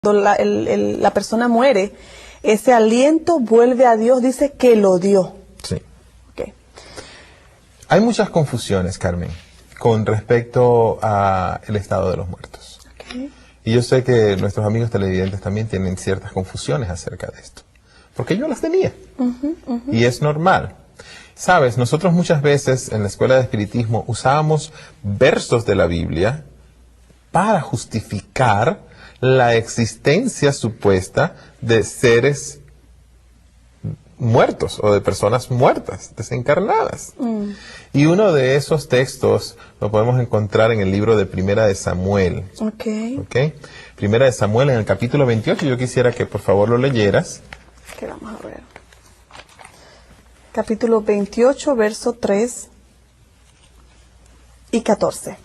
la persona muere, ese aliento vuelve a Dios, dice que lo dio. Sí. Okay. Hay muchas confusiones, Carmen, con respecto al estado de los muertos. Okay. Y yo sé que nuestros amigos televidentes también tienen ciertas confusiones acerca de esto. Porque yo las tenía. Y es normal. Sabes, nosotros muchas veces en la escuela de espiritismo usábamos versos de la Biblia para justificar la existencia supuesta de seres muertos o de personas muertas, desencarnadas. Y uno de esos textos lo podemos encontrar en el libro de Primera de Samuel. Okay. Primera de Samuel en el capítulo 28. Yo quisiera que por favor lo leyeras. Que vamos a ver. Capítulo 28, verso 3 y 14.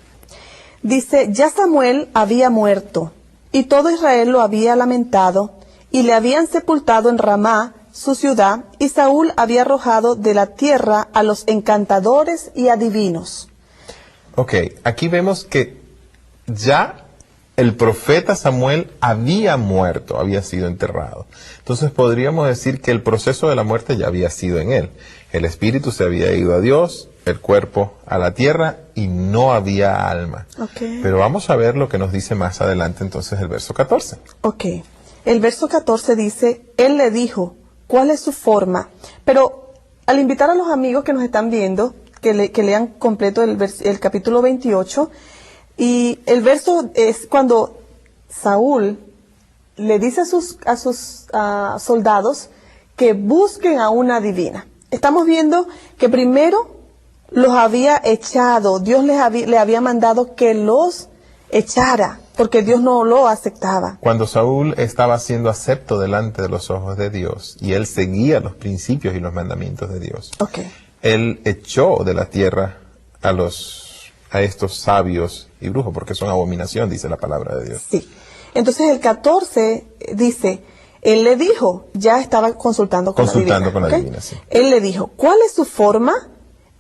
Dice, ya Samuel había muerto, y todo Israel lo había lamentado, y le habían sepultado en Ramá, su ciudad, y Saúl había arrojado de la tierra a los encantadores y adivinos. Ok, aquí vemos que ya el profeta Samuel había muerto, había sido enterrado. Entonces podríamos decir que el proceso de la muerte ya había sido en él. El espíritu se había ido a Dios, el cuerpo a la tierra y no había alma. Okay. Pero vamos a ver lo que nos dice más adelante entonces el verso 14. Ok, el verso 14 dice, él le dijo, ¿cuál es su forma? Pero al invitar a los amigos que nos están viendo, que lean completo el capítulo 28, y el verso es cuando Saúl le dice a sus soldados que busquen a una divina. Estamos viendo que primero los había echado, Dios le había mandado que los echara, porque Dios no lo aceptaba. Cuando Saúl estaba siendo acepto delante de los ojos de Dios y él seguía los principios y los mandamientos de Dios, Okay. Él echó de la tierra a estos sabios y brujos, porque son abominación, dice la palabra de Dios. Sí. Entonces el 14 dice, él le dijo, ya estaba consultando con la divina, sí. Él le dijo, ¿cuál es su forma?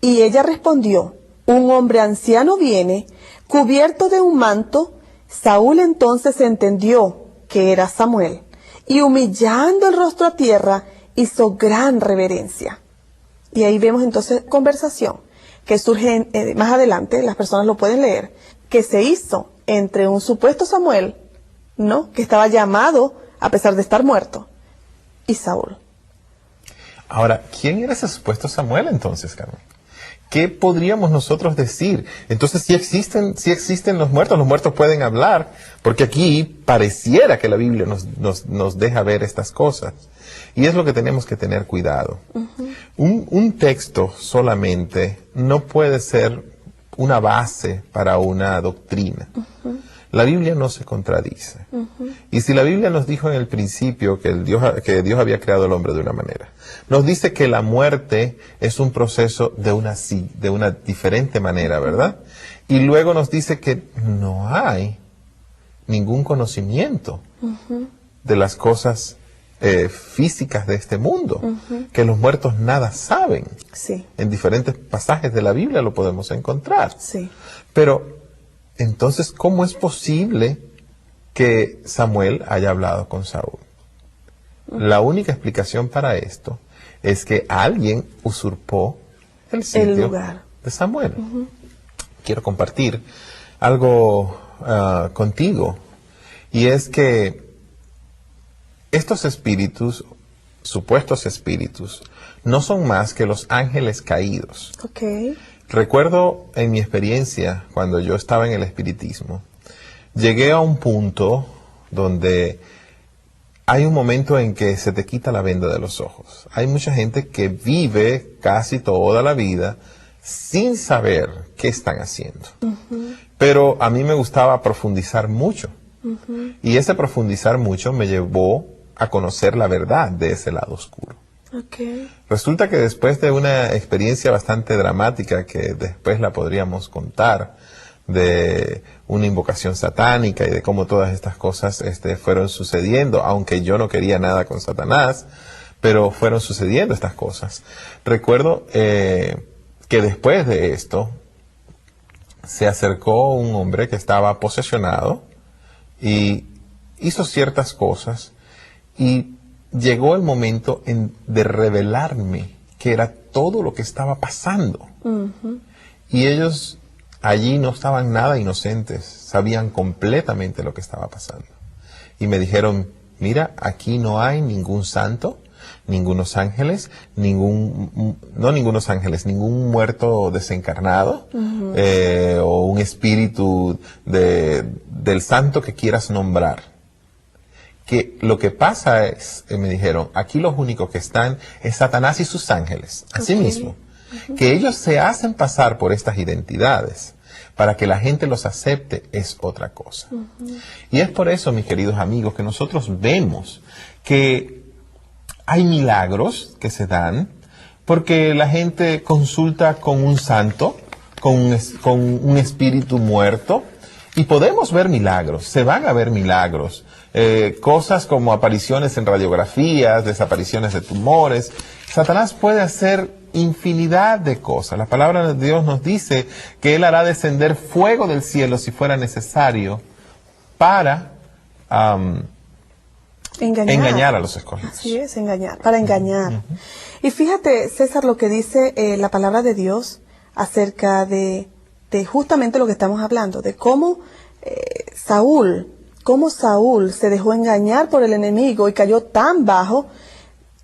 Y ella respondió, un hombre anciano viene, cubierto de un manto. Saúl entonces entendió que era Samuel, y humillando el rostro a tierra, hizo gran reverencia. Y ahí vemos entonces conversación que surge más adelante, las personas lo pueden leer, que se hizo entre un supuesto Samuel, ¿no?, que estaba llamado a pesar de estar muerto, y Saúl. Ahora, ¿quién era ese supuesto Samuel entonces, Carmen? ¿Qué podríamos nosotros decir? Entonces, si existen los muertos pueden hablar, porque aquí pareciera que la Biblia nos deja ver estas cosas. Y es lo que tenemos que tener cuidado. Un texto solamente no puede ser una base para una doctrina. La Biblia no se contradice. Y si la Biblia nos dijo en el principio que Dios había creado al hombre de una manera, nos dice que la muerte es un proceso de una diferente manera, ¿verdad? Y luego nos dice que no hay ningún conocimiento de las cosas físicas de este mundo, que los muertos nada saben. Sí. En diferentes pasajes de la Biblia lo podemos encontrar. Sí. Pero entonces, ¿cómo es posible que Samuel haya hablado con Saúl? La única explicación para esto es que alguien usurpó el sitio de Samuel. Quiero compartir algo contigo, y es que estos espíritus, supuestos espíritus, no son más que los ángeles caídos. Okay. Recuerdo en mi experiencia, cuando yo estaba en el espiritismo, llegué a un punto donde hay un momento en que se te quita la venda de los ojos. Hay mucha gente que vive casi toda la vida sin saber qué están haciendo. Pero a mí me gustaba profundizar mucho. Y ese profundizar mucho me llevó a conocer la verdad de ese lado oscuro. Okay. Resulta que después de una experiencia bastante dramática, que después la podríamos contar, de una invocación satánica y de cómo todas estas cosas fueron sucediendo, aunque yo no quería nada con Satanás, pero fueron sucediendo estas cosas. Recuerdo que después de esto se acercó un hombre que estaba posesionado y hizo ciertas cosas y llegó el momento de revelarme que era todo lo que estaba pasando. Y ellos allí no estaban nada inocentes, sabían completamente lo que estaba pasando. Y me dijeron, mira, aquí no hay ningún santo, ningunos ángeles, ningún muerto desencarnado, o un espíritu del santo que quieras nombrar. Que lo que pasa es, me dijeron, aquí los únicos que están es Satanás y sus ángeles, así mismo. Que ellos se hacen pasar por estas identidades para que la gente los acepte es otra cosa. Y es por eso, mis queridos amigos, que nosotros vemos que hay milagros que se dan porque la gente consulta con un santo, con un espíritu muerto, y podemos ver milagros, se van a ver milagros. Cosas como apariciones en radiografías, desapariciones de tumores. Satanás puede hacer infinidad de cosas. La palabra de Dios nos dice que Él hará descender fuego del cielo si fuera necesario para engañar a los escogidos. Así es, engañar, para engañar. Y fíjate, César, lo que dice la palabra de Dios acerca de justamente lo que estamos hablando, de cómo Saúl se dejó engañar por el enemigo y cayó tan bajo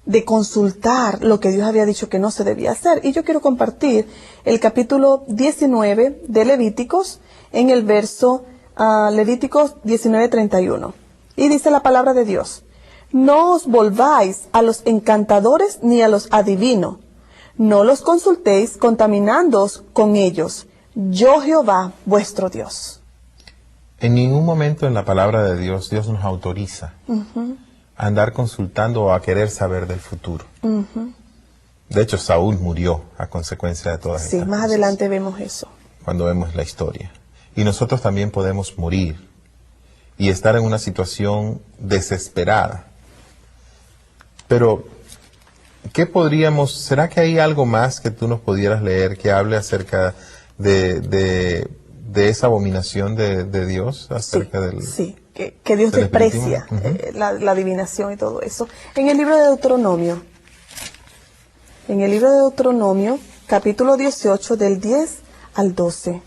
de consultar lo que Dios había dicho que no se debía hacer. Y yo quiero compartir el capítulo 19 de Levíticos en el verso Levíticos 19:31. Y dice la palabra de Dios: no os volváis a los encantadores ni a los adivinos, no los consultéis contaminándoos con ellos. Yo Jehová vuestro Dios. En ningún momento en la palabra de Dios, Dios nos autoriza a andar consultando o a querer saber del futuro. De hecho, Saúl murió a consecuencia de todas estas cosas. Sí, más adelante vemos eso. Cuando vemos la historia. Y nosotros también podemos morir y estar en una situación desesperada. Pero, ¿será que hay algo más que tú nos pudieras leer que hable acerca de esa abominación de Dios? Acerca sí, que Dios desprecia la adivinación y todo eso. En el libro de Deuteronomio, capítulo 18, del 10 al 12,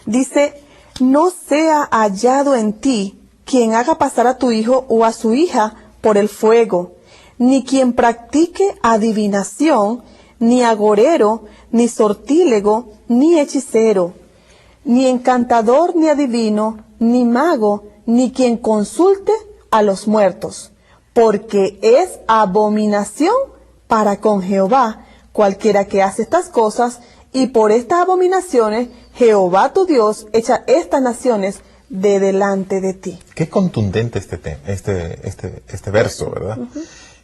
dice: no sea hallado en ti quien haga pasar a tu hijo o a su hija por el fuego, ni quien practique adivinación, ni agorero, ni sortílego, ni hechicero, ni encantador, ni adivino, ni mago, ni quien consulte a los muertos, porque es abominación para con Jehová cualquiera que hace estas cosas, y por estas abominaciones Jehová tu Dios echa estas naciones de delante de ti. Qué contundente este verso, ¿verdad?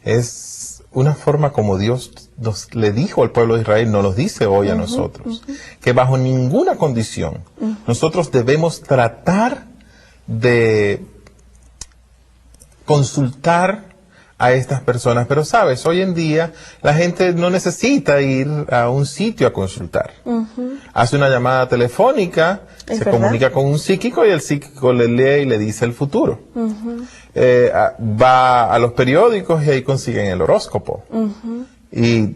Es una forma como Dios le dijo al pueblo de Israel, nos lo dice hoy a nosotros, que bajo ninguna condición nosotros debemos tratar de consultar a estas personas. Pero sabes, hoy en día la gente no necesita ir a un sitio a consultar. Hace una llamada telefónica, se comunica con un psíquico y el psíquico le lee y le dice el futuro. Va a los periódicos y ahí consiguen el horóscopo. Y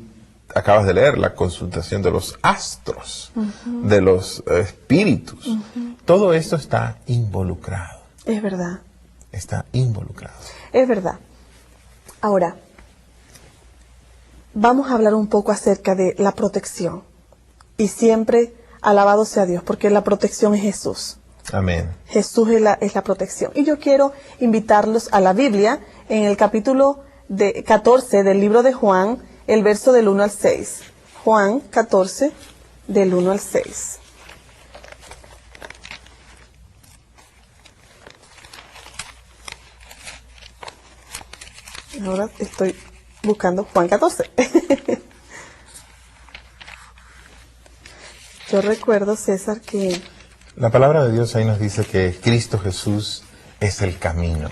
acabas de leer la consultación de los astros, de los espíritus. Todo esto está involucrado. Es verdad. Está involucrado. Es verdad. Ahora, vamos a hablar un poco acerca de la protección. Y siempre, alabado sea Dios, porque la protección es Jesús. Amén. Jesús es la protección. Y yo quiero invitarlos a la Biblia, en el capítulo 14 del libro de Juan, el verso del 1 al 6. Juan 14, del 1 al 6. Ahora estoy buscando Juan 14. Yo recuerdo, César, que la palabra de Dios ahí nos dice que Cristo Jesús es el camino.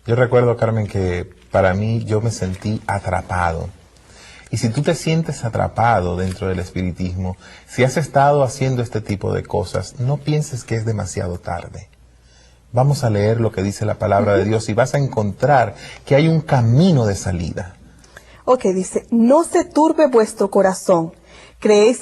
Yo recuerdo, Carmen, que para mí yo me sentí atrapado. Y si tú te sientes atrapado dentro del espiritismo, si has estado haciendo este tipo de cosas, no pienses que es demasiado tarde. Vamos a leer lo que dice la palabra de Dios y vas a encontrar que hay un camino de salida. Ok, dice, no se turbe vuestro corazón, creéis